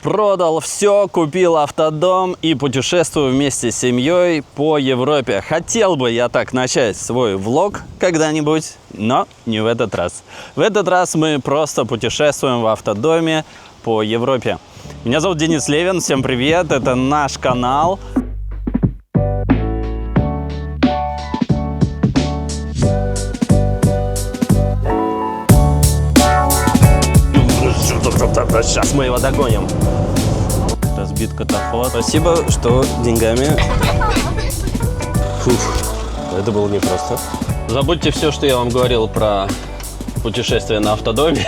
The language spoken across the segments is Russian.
Продал все, купил автодом и путешествую вместе с семьей по Европе. Хотел бы я так начать свой влог когда-нибудь, но не в этот раз. В этот раз мы просто путешествуем в автодоме по Европе. Меня зовут Денис Левин, всем привет, это наш канал. Сейчас мы его догоним. Разбит катафот. Спасибо, что деньгами. Фух, это было непросто. Забудьте все, что я вам говорил про путешествие на автодоме.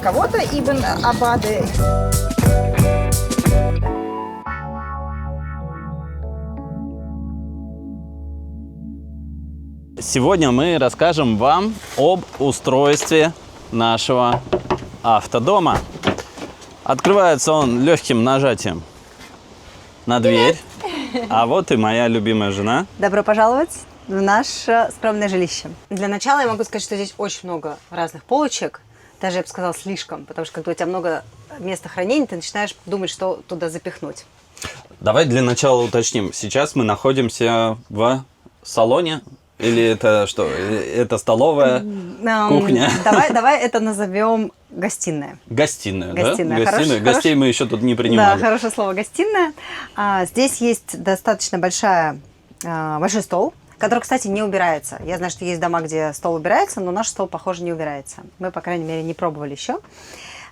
Кого-то Ибн Абады. Сегодня мы расскажем вам об устройстве нашего автодома. Открывается он легким нажатием на дверь. А вот и моя любимая жена. Добро пожаловать в наше скромное жилище. Для начала я могу сказать, что здесь очень много разных полочек. Даже, я бы сказала, слишком. Потому что, когда у тебя много места хранения, ты начинаешь думать, что туда запихнуть. Давай для начала уточним. Сейчас мы находимся в салоне. Или это что? Это столовая, кухня? Давай это назовем гостиная. Гостиная, Гостиная, да? Гостиная. Гостей мы еще тут не принимали. Да, хорошее слово гостиная. Здесь есть достаточно большой стол, который, кстати, не убирается. Я знаю, что есть дома, где стол убирается, но наш стол, похоже, не убирается. Мы, по крайней мере, не пробовали еще.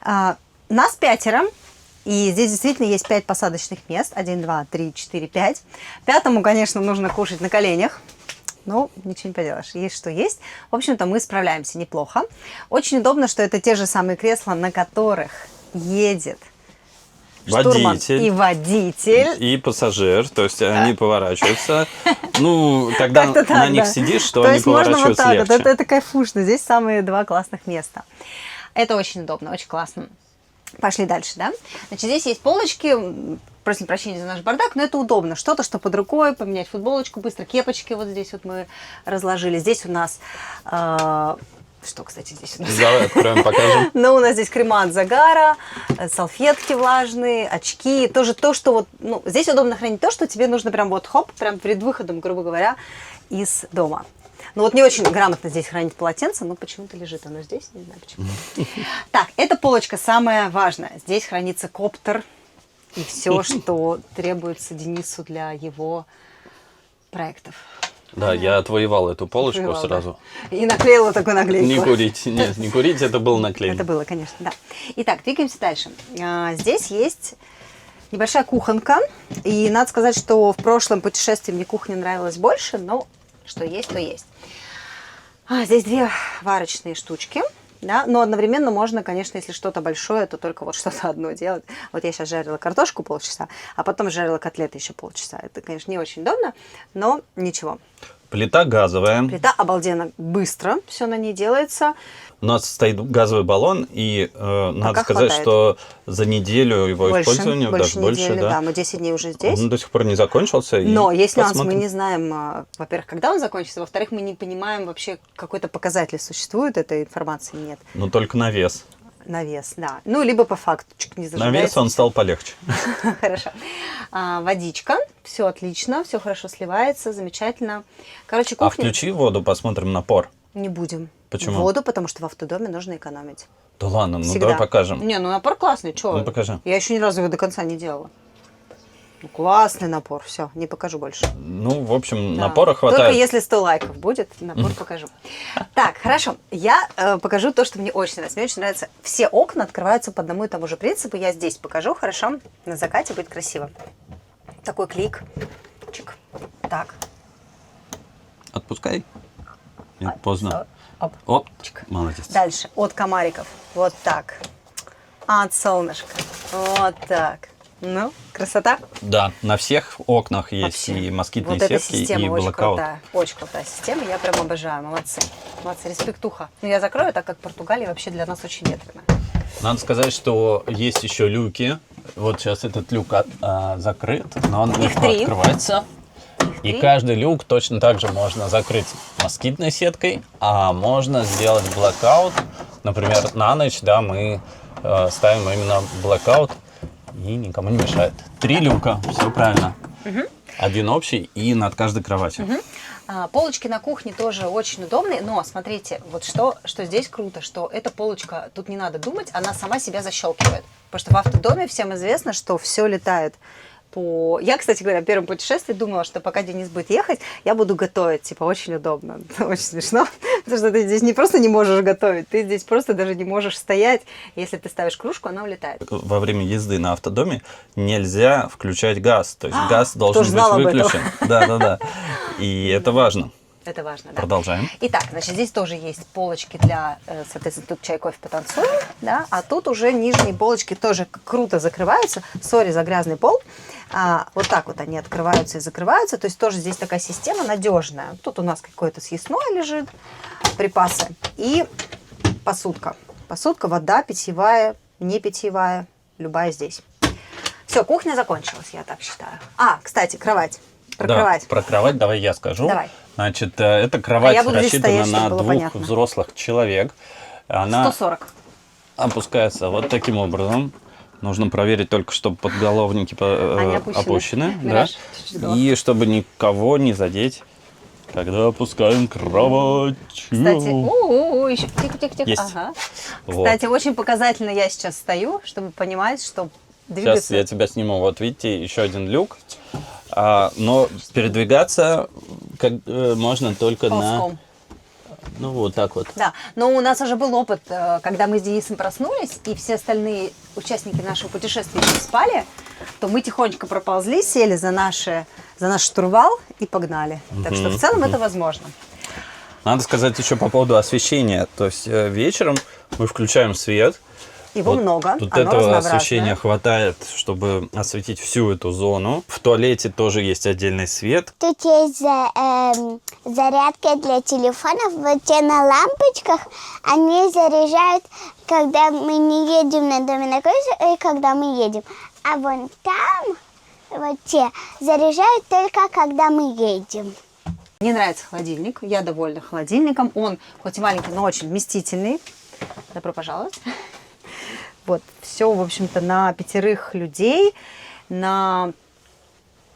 Нас 5. И здесь действительно есть 5 посадочных мест. 1, 2, 3, 4, 5. Пятому, конечно, нужно кушать на коленях. Ну, ничего не поделаешь, есть что есть. В общем-то, мы справляемся неплохо. Очень удобно, что это те же самые кресла, на которых едет штурман и водитель. И пассажир, то есть они поворачиваются. Ну, когда на них сидишь, что они поворачиваются легче. Это кайфушно. Здесь самые 2 классных места. Это очень удобно, очень классно. Пошли дальше, да? Значит, здесь есть полочки. Просим прощения за наш бардак, но это удобно. Что-то, что под рукой, поменять футболочку быстро, кепочки вот здесь вот мы разложили. Здесь у нас... Что, кстати, здесь у нас? Давай откроем, покажем. Ну, у нас здесь крема от загара, салфетки влажные, очки. Тоже то, что вот... Ну, здесь удобно хранить то, что тебе нужно прям вот хоп, прям перед выходом, грубо говоря, из дома. Ну вот не очень грамотно здесь хранить полотенце, но почему-то лежит оно здесь, не знаю почему. Так, эта полочка самая важная. Здесь хранится коптер и все, что требуется Денису для его проектов. Да, я отвоевал эту полочку Отвоевал, сразу. Да. И наклеила такую наклейку. Не курить, нет, не курить, это было наклеено. Это было, конечно, да. Итак, двигаемся дальше. Здесь есть небольшая кухонка. И надо сказать, что в прошлом путешествии мне кухня нравилась больше, но что есть, то есть. Здесь 2 варочные штучки. Да? Но одновременно можно, конечно, если что-то большое, то только вот что-то одно делать. Вот я сейчас жарила картошку полчаса, а потом жарила котлеты еще полчаса. Это, конечно, не очень удобно, но ничего. Плита газовая. Плита обалденно быстро, все на ней делается. У нас стоит газовый баллон, и надо сказать, хватает. что за неделю его использования, даже больше, недели, да. Мы 10 дней уже здесь. Он до сих пор не закончился. Но есть нюанс, мы посмотрим. не знаем, во-первых, когда он закончится, во-вторых, мы не понимаем вообще, какой-то показатель существует, этой информации нет. Но только на вес. На вес, да. Ну, либо по факту, не зажигается. На вес он стал полегче. Хорошо. Водичка, все отлично, все хорошо сливается, замечательно. Короче, А кухня... включи воду, посмотрим напор. Не будем. Почему? Воду, потому что в автодоме нужно экономить. Да ладно, ну Всегда. давай покажем. Не, ну напор классный, что? Ну покажи. Я еще ни разу его до конца не делала. Ну, классный напор, все, не покажу больше. Ну, в общем, Да. напора хватает. Только если 100 лайков будет, напор покажу. Так, хорошо. Я покажу то, что мне очень нравится. Мне очень нравится. Все окна открываются по одному и тому же принципу. Я здесь покажу, хорошо? На закате будет красиво. Такой клик. Чик. Так. Отпускай. Нет, поздно. Оп. Оп, Чик. молодец. Дальше. От комариков. Вот так. От солнышка. Вот так. Ну, красота. Да, на всех окнах есть Вообще. и москитные Вот эта сетки, система и очень блокаут. крутая. Очень крутая система. Я прям обожаю. Молодцы. Молодцы. Респектуха. Ну, я закрою, так как Португалия вообще для нас очень ветреная. Надо сказать, что есть еще люки. Вот сейчас этот люк закрыт, но он легко 3. открывается. И каждый люк точно так же можно закрыть москитной сеткой, а можно сделать блокаут. Например, на ночь, да, мы ставим именно блокаут и никому не мешает. 3 люка, все правильно. Один общий и над каждой кроватью. Полочки на кухне тоже очень удобные, но смотрите, вот что здесь круто, что эта полочка, тут не надо думать, она сама себя защелкивает. Потому что в автодоме всем известно, что все летает по... Я, кстати говоря, в первом путешествии думала, что пока Денис будет ехать, я буду готовить. Типа, очень удобно. Очень смешно. Потому что ты здесь не просто не можешь готовить, ты здесь просто даже не можешь стоять. Если ты ставишь кружку, она улетает. Во время езды на автодоме нельзя включать газ. То есть газ должен тоже знала быть об этом. выключен. Да. И это важно. Это важно, да. Продолжаем. Итак, значит, здесь тоже есть полочки для, соответственно, тут чай, кофе, потанцуем, да, а тут уже нижние полочки тоже круто закрываются. Сори за грязный пол. Вот так вот они открываются и закрываются, то есть тоже здесь такая система надежная. Тут у нас какое-то съестное лежит, припасы и посудка. Посудка, вода питьевая, не питьевая, любая здесь. Все, кухня закончилась, я так считаю. Кстати, кровать. Кровать. Про кровать давай я скажу. Давай. Значит, эта кровать я буду здесь рассчитана стоять, на чтобы было 2 понятно. взрослых человек. Она 140. опускается вот таким образом. Нужно проверить только, чтобы подголовники Они опущены. Да? Мираж, чуть-чуть голова. И чтобы никого не задеть, когда опускаем кровать. Кстати, еще тихо. Есть. Ага. Вот. Кстати, очень показательно я сейчас стою, чтобы понимать, что двигаться... Сейчас я тебя сниму. Вот видите, еще один люк. Но передвигаться можно только ползком. Ну, вот так вот. Да, но у нас уже был опыт, когда мы с Денисом проснулись, и все остальные участники нашего путешествия еще спали, то мы тихонечко проползли, сели за наш штурвал и погнали. Так что в целом это возможно. Надо сказать еще по поводу освещения. То есть вечером мы включаем свет. Его много, Тут оно этого разнообразное. освещения хватает, чтобы осветить всю эту зону. В туалете тоже есть отдельный свет. Тут есть зарядка для телефонов. Вот те на лампочках, они заряжают, когда мы не едем на доме на крыше, и когда мы едем. А вон там, вот те, заряжают только когда мы едем. Мне нравится холодильник, я довольна холодильником. Он хоть и маленький, но очень вместительный. Добро пожаловать. Вот, все, в общем-то, на 5 людей, на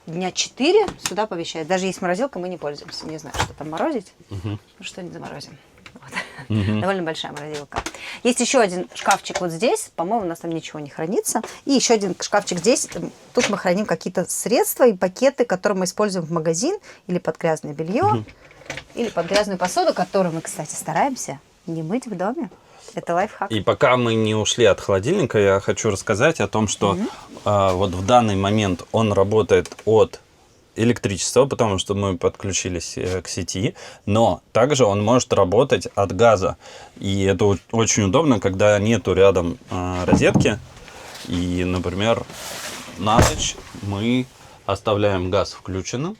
дня 4 сюда помещает. Даже есть морозилка, мы не пользуемся. Не знаю, что там морозить. Ну, что-нибудь заморозим. Вот. Довольно большая морозилка. Есть еще один шкафчик вот здесь. По-моему, у нас там ничего не хранится. И еще один шкафчик здесь. Тут мы храним какие-то средства и пакеты, которые мы используем в магазин или под грязное белье, или под грязную посуду, которую мы, кстати, стараемся не мыть в доме. Это лайфхак. И пока мы не ушли от холодильника, я хочу рассказать о том, что вот в данный момент он работает от электричества, потому что мы подключились к сети, но также он может работать от газа. И это очень удобно, когда нету рядом розетки. И, например, на ночь мы оставляем газ включенным,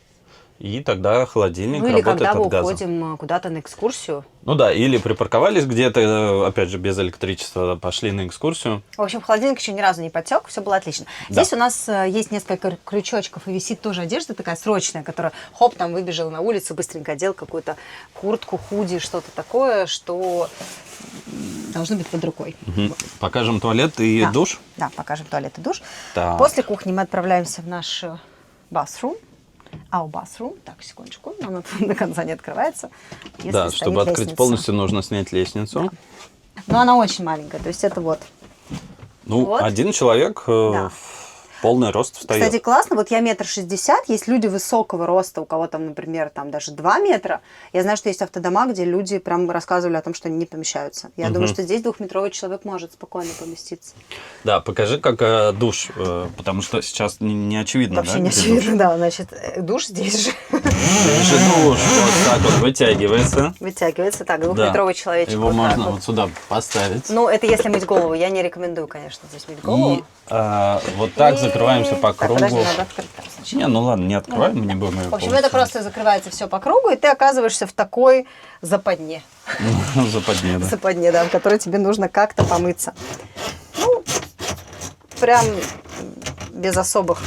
и тогда холодильник Ну или работает когда мы от газа. уходим куда-то на экскурсию. Ну да, или припарковались где-то, опять же, без электричества, пошли на экскурсию. В общем, холодильник еще ни разу не потек, все было отлично. Да. Здесь у нас есть несколько крючочков, и висит тоже одежда такая срочная, которая, хоп, там выбежала на улицу, быстренько одел какую-то куртку, худи, что-то такое, что должно быть под рукой. Покажем туалет и Да. душ. Да, покажем туалет и душ. Так. После кухни мы отправляемся в наш bathroom. bathroom. Так, секундочку, она до конца не открывается. Если Да, стоит чтобы открыть лестница. полностью, нужно снять лестницу. Но она очень маленькая, то есть это вот. Ну, Вот. один человек Да. в полный рост встает. Кстати, классно, вот я 1,60 м, есть люди высокого роста, у кого там, например, там даже 2 метра. Я знаю, что есть автодома, где люди прям рассказывали о том, что они не помещаются. Я думаю, что здесь 2-метровый человек может спокойно поместиться. Да, покажи, как душ, потому что сейчас не очевидно, Вообще да? не где душ? очевидно, да, значит, душ здесь же. Здесь же душ вот так вот вытягивается. Вытягивается так, Да. 2-метровый человечек. Его вот так можно вот. вот сюда поставить. Ну, это если мыть голову. Я не рекомендую, конечно, здесь мыть голову. И вот так закрываемся по Так, кругу. подожди, надо открыть там сначала. Не, ну ладно, не открываем, мы не будем ее В общем, это просто закрывается все по кругу, и ты оказываешься в такой западне. западне, да. Западне, да, в которой тебе нужно как-то помыться. Ну, прям без особых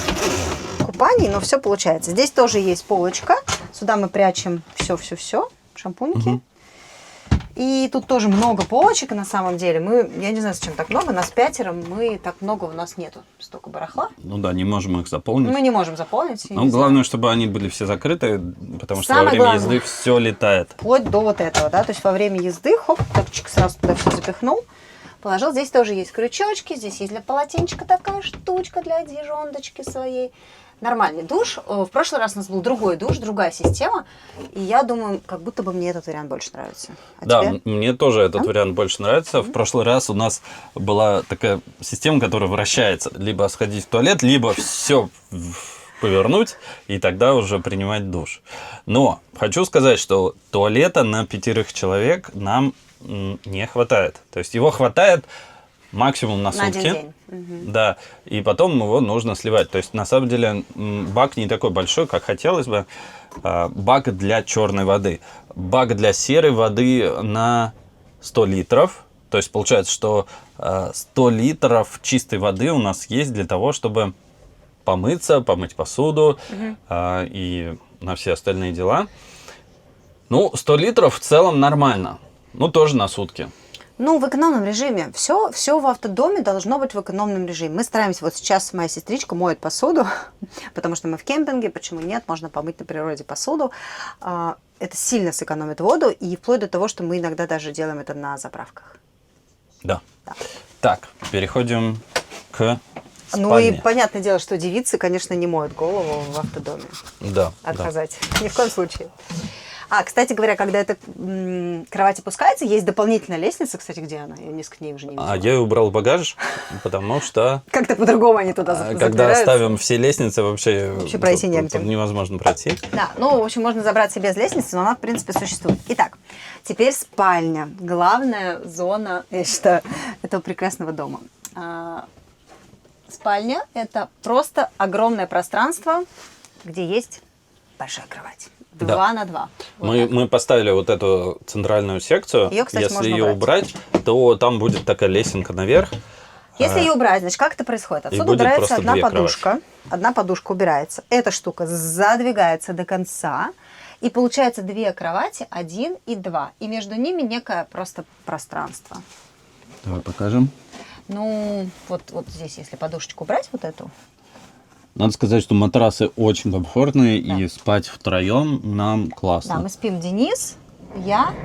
купаний, но все получается. Здесь тоже есть полочка. Сюда мы прячем все, шампуньки. И тут тоже много полочек, на самом деле. Я не знаю, зачем так много, нас 5, так много у нас нету столько барахла. Ну да, не можем их заполнить. Мы не можем заполнить. я Ну, не главное, знаю. чтобы они были все закрыты, потому что Самое во время главное. езды все летает. Вплоть до вот этого, да, то есть во время езды, хоп, так чик, сразу туда все запихнул, положил. Здесь тоже есть крючочки, здесь есть для полотенчика такая штучка для одежондочки своей. Нормальный душ. В прошлый раз у нас был другой душ, другая система, и я думаю, как будто бы мне этот вариант больше нравится. А Да, тебе? мне тоже этот вариант больше нравится. В прошлый раз у нас была такая система, которая вращается. Либо сходить в туалет, либо все повернуть, и тогда уже принимать душ. Но хочу сказать, что туалета на 5 человек нам не хватает. То есть его хватает максимум на На один сутки. день. Мгм. Да, и потом его нужно сливать. То есть, на самом деле, бак не такой большой, как хотелось бы. Бак для черной воды. Бак для серой воды на 100 литров. То есть, получается, что 100 литров чистой воды у нас есть для того, чтобы помыться, помыть посуду и на все остальные дела. Ну, 100 литров в целом нормально. Ну, тоже на сутки. Ну, в экономном режиме. Все в автодоме должно быть в экономном режиме. Мы стараемся, вот сейчас моя сестричка моет посуду, потому что мы в кемпинге, почему нет, можно помыть на природе посуду. Это сильно сэкономит воду, и вплоть до того, что мы иногда даже делаем это на заправках. Да. Да. Так, переходим к спальне. Ну и понятное дело, что девицы, конечно, не моют голову в автодоме. Да, Отказать. Ни в коем случае. Кстати говоря, когда эта кровать опускается, есть дополнительная лестница, кстати, где она? Я несколько дней уже не видела. Я ее убрал в багаж, потому что Как-то по-другому они туда когда запираются. ставим все лестницы, вообще пройти тут негде. невозможно пройти. Да, ну, в общем, можно забраться без лестницы, но она, в принципе, существует. Итак, теперь спальня. Главная зона, я считаю, этого прекрасного дома. Спальня – это просто огромное пространство, где есть большая кровать. 2 на 2. Вот так. Мы поставили вот эту центральную секцию. Её, кстати, Если можно ее убрать. убрать, то там будет такая лесенка наверх. Если ее убрать, значит, как это происходит? Отсюда будет убирается просто одна 2 подушка. Одна подушка убирается. Эта штука задвигается до конца. И получается 2 кровати, 1 и 2. И между ними некое просто пространство. Давай покажем. Ну, вот здесь, если подушечку убрать, вот эту. Надо сказать, что матрасы очень комфортные, и спать втроем нам классно. Да, мы спим Денис, я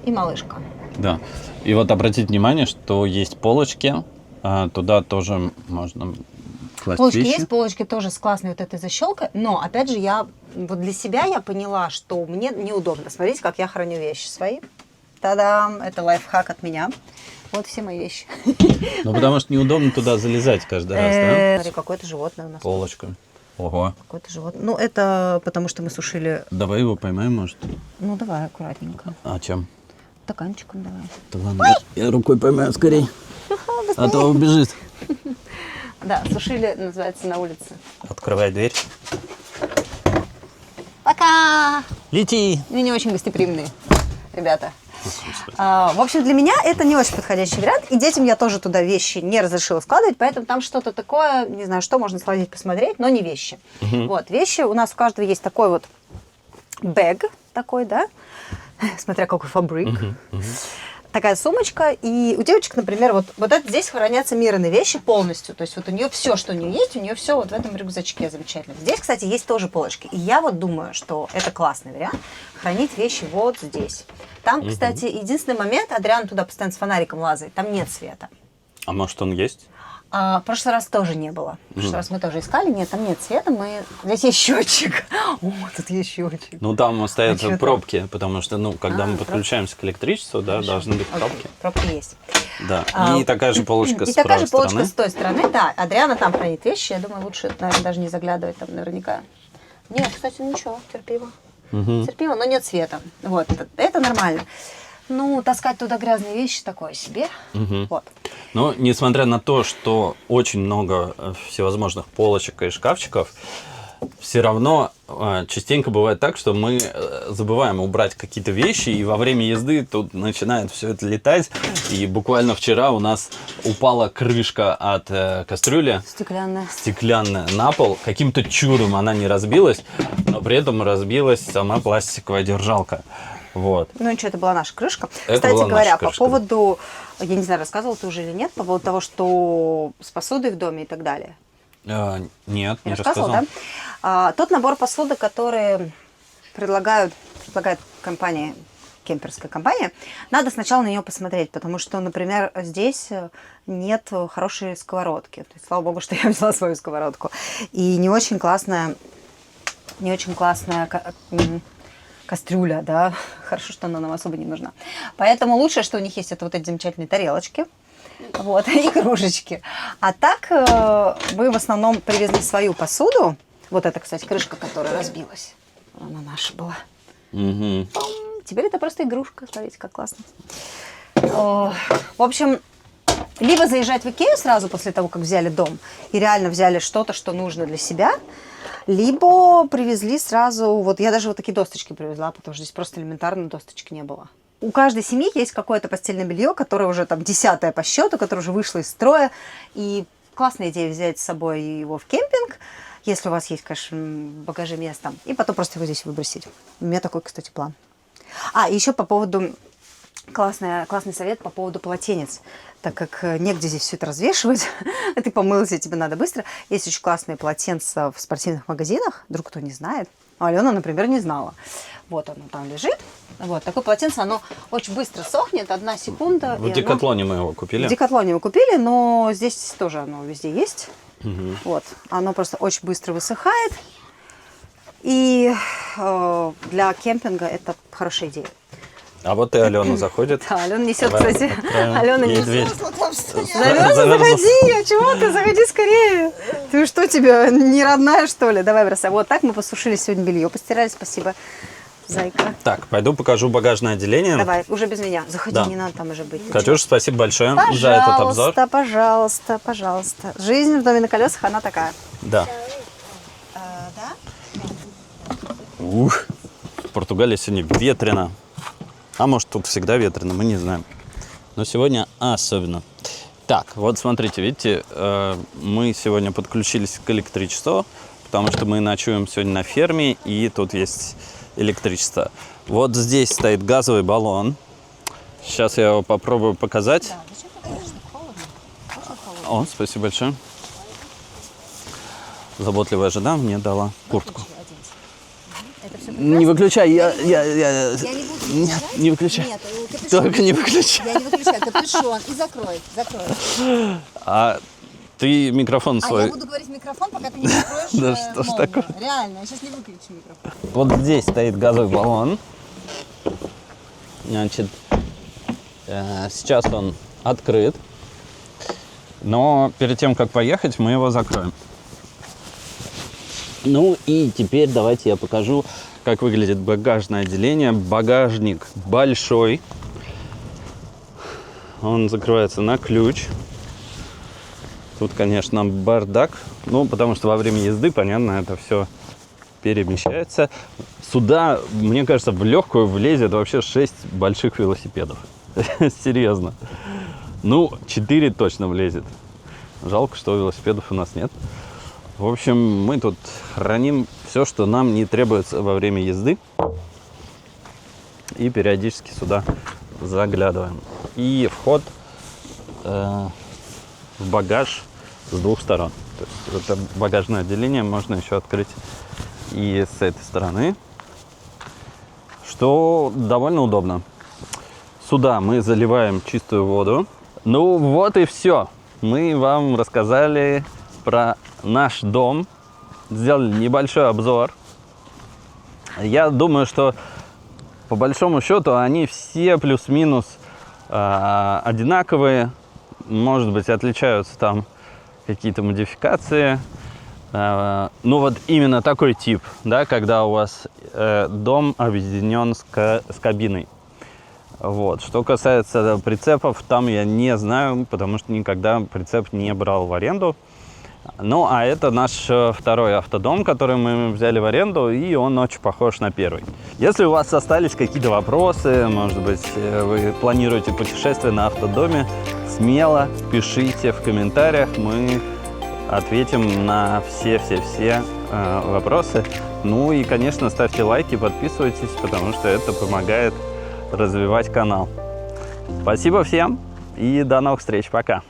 и малышка. Да. И вот обратите внимание, что есть полочки. Туда тоже можно класть Полочки вещи. есть, полочки тоже с классной вот этой защелкой. Но, опять же, вот для себя я поняла, что мне неудобно. Смотрите, как я храню вещи свои. Та-дам! Это лайфхак от меня. Вот все мои вещи. Ну, потому что неудобно туда залезать каждый раз, да? Смотри, какое-то животное у нас. Полочка. Ого. Какое-то животное. Ну, это потому что мы сушили. Давай его поймаем, может? Ну, давай аккуратненько. А чем? Стаканчиком давай. Да ладно, я рукой поймаю скорей. А то убежит. Да, сушили, называется, на улице. Открывай дверь. Пока! Лети. Они не очень гостеприимные ребята. В общем, для меня это не очень подходящий вариант. И детям я тоже туда вещи не разрешила складывать, поэтому там что-то такое, не знаю, что можно сложить, посмотреть, но не вещи. Вот, вещи у нас у каждого есть такой вот бэг такой, да, смотря какой фабрик. Такая сумочка, и у девочек, например, вот это здесь хранятся Мирины вещи полностью, то есть вот у нее все, что у нее есть, у нее все вот в этом рюкзачке замечательно. Здесь, кстати, есть тоже полочки, и я вот думаю, что это классный вариант хранить вещи вот здесь. Там, кстати, единственный момент, Адриан туда постоянно с фонариком лазает, там нет света. А может он есть? В прошлый раз тоже не было. В прошлый раз мы тоже искали, нет, там нет света, здесь есть счетчик. О, тут есть счетчик. Ну, там стоят что там? пробки, потому что, когда мы пробки. подключаемся к электричеству, да, должны быть пробки. Пробки есть. Да. И такая же полочка И с такая же правой полочка стороны. с той стороны, да. Адриана там хранит вещи, я думаю, лучше, наверное, даже не заглядывать там наверняка. Нет, кстати, ничего, терпимо. Терпимо, но нет света. Вот, это нормально. Ну, таскать туда грязные вещи такое себе. Вот. Но, несмотря на то, что очень много всевозможных полочек и шкафчиков, все равно частенько бывает так, что мы забываем убрать какие-то вещи, и во время езды тут начинает все это летать. И буквально вчера у нас упала крышка от кастрюли. Стеклянная на пол. Каким-то чудом она не разбилась, но при этом разбилась сама пластиковая держалка. Вот. Ну ничего, это была наша крышка. Это Кстати была наша говоря, крышка, по поводу, я не знаю, рассказывал ты уже или нет, по поводу того, что с посудой в доме и так далее. Нет, не Я рассказывала, рассказал. да? Тот набор посуды, который предлагает компания, кемперская компания, надо сначала на нее посмотреть, потому что, например, здесь нет хорошей сковородки. То есть, слава богу, что я взяла свою сковородку. И не очень классная кастрюля, да, хорошо, что она нам особо не нужна. Поэтому лучшее, что у них есть, это вот эти замечательные тарелочки, вот, и кружечки. А так мы в основном привезли свою посуду. Вот это, кстати, крышка, которая разбилась. Она наша была. Мгм. Теперь это просто игрушка, смотрите, как классно. В общем, либо заезжать в Икею сразу после того, как взяли дом, и реально взяли что-то, что нужно для себя, либо привезли сразу, вот я даже вот такие досточки привезла, потому что здесь просто элементарно досточки не было. У каждой семьи есть какое-то постельное белье, которое уже там 10-е по счету, которое уже вышло из строя. И классная идея взять с собой его в кемпинг, если у вас есть, конечно, в багаже место, и потом просто его здесь выбросить. У меня такой, кстати, план. И еще по поводу, классный совет по поводу полотенец. Так как негде здесь все это развешивать, ты помылся, тебе надо быстро. Есть очень классные полотенца в спортивных магазинах, вдруг кто не знает. Алена, например, не знала. Вот оно там лежит. Вот такое полотенце, оно очень быстро сохнет, 1 секунда. В Декатлоне мы его купили. В Декатлоне мы купили, но здесь тоже оно везде есть. Вот, оно просто очень быстро высыхает. И для кемпинга это хорошая идея. А вот и Алена заходит. Да, Алена несет, Давай кстати. откроем Алена ей несет. дверь. Алена, Завернулся. заходи, а чего ты? Заходи скорее. Ты что, тебе не родная, что ли? Давай, бросай. Вот так мы посушили сегодня белье, постирали, спасибо, зайка. Так, пойду покажу багажное отделение. Давай, уже без меня. Заходи, Да. не надо там уже быть. Катюш, спасибо большое за этот обзор. Пожалуйста, пожалуйста. Жизнь в доме на колесах, она такая. Да. Да? Ух, в Португалии сегодня ветрено. А может, тут всегда ветрено, мы не знаем. Но сегодня особенно. Так, вот смотрите, видите, мы сегодня подключились к электричеству, потому что мы ночуем сегодня на ферме, и тут есть электричество. Вот здесь стоит газовый баллон. Сейчас я его попробую показать. О, спасибо большое. Заботливая жена мне дала куртку. Не выключай, я Я не буду Нет, не выключай. Нет, капюшон. Только не выключай. Я не выключаю капюшон. И закрой. А ты микрофон А свой. я буду говорить в микрофон, пока ты не закроешь. Да что ж молнию. такое? Реально, я сейчас не выключу микрофон. Вот здесь стоит газовый баллон. Значит, сейчас он открыт. Но перед тем, как поехать, мы его закроем. Ну и теперь давайте я покажу, как выглядит багажное отделение. Багажник большой. Он закрывается на ключ. Тут, конечно, бардак. Ну, потому что во время езды, понятно, это все перемещается. Сюда, мне кажется, в легкую влезет вообще 6 больших велосипедов. Серьезно. Ну, 4 точно влезет. Жалко, что велосипедов у нас нет. В общем, мы тут храним все, что нам не требуется во время езды. И периодически сюда заглядываем. И вход в багаж с двух сторон. То есть это багажное отделение можно еще открыть и с этой стороны, что довольно удобно. Сюда мы заливаем чистую воду. Ну вот и все. Мы вам рассказали про наш дом, сделали небольшой обзор. Я думаю, что по большому счету они все плюс-минус одинаковые. Может быть, отличаются там какие-то модификации. Ну вот именно такой тип, да, когда у вас дом объединен с кабиной. Вот. Что касается прицепов, там я не знаю, потому что никогда прицеп не брал в аренду. Ну, а это наш второй автодом, который мы взяли в аренду, и он очень похож на первый. Если у вас остались какие-то вопросы, может быть, вы планируете путешествие на автодоме, смело пишите в комментариях, мы ответим на все вопросы. Ну и, конечно, ставьте лайки, подписывайтесь, потому что это помогает развивать канал. Спасибо всем и до новых встреч. Пока.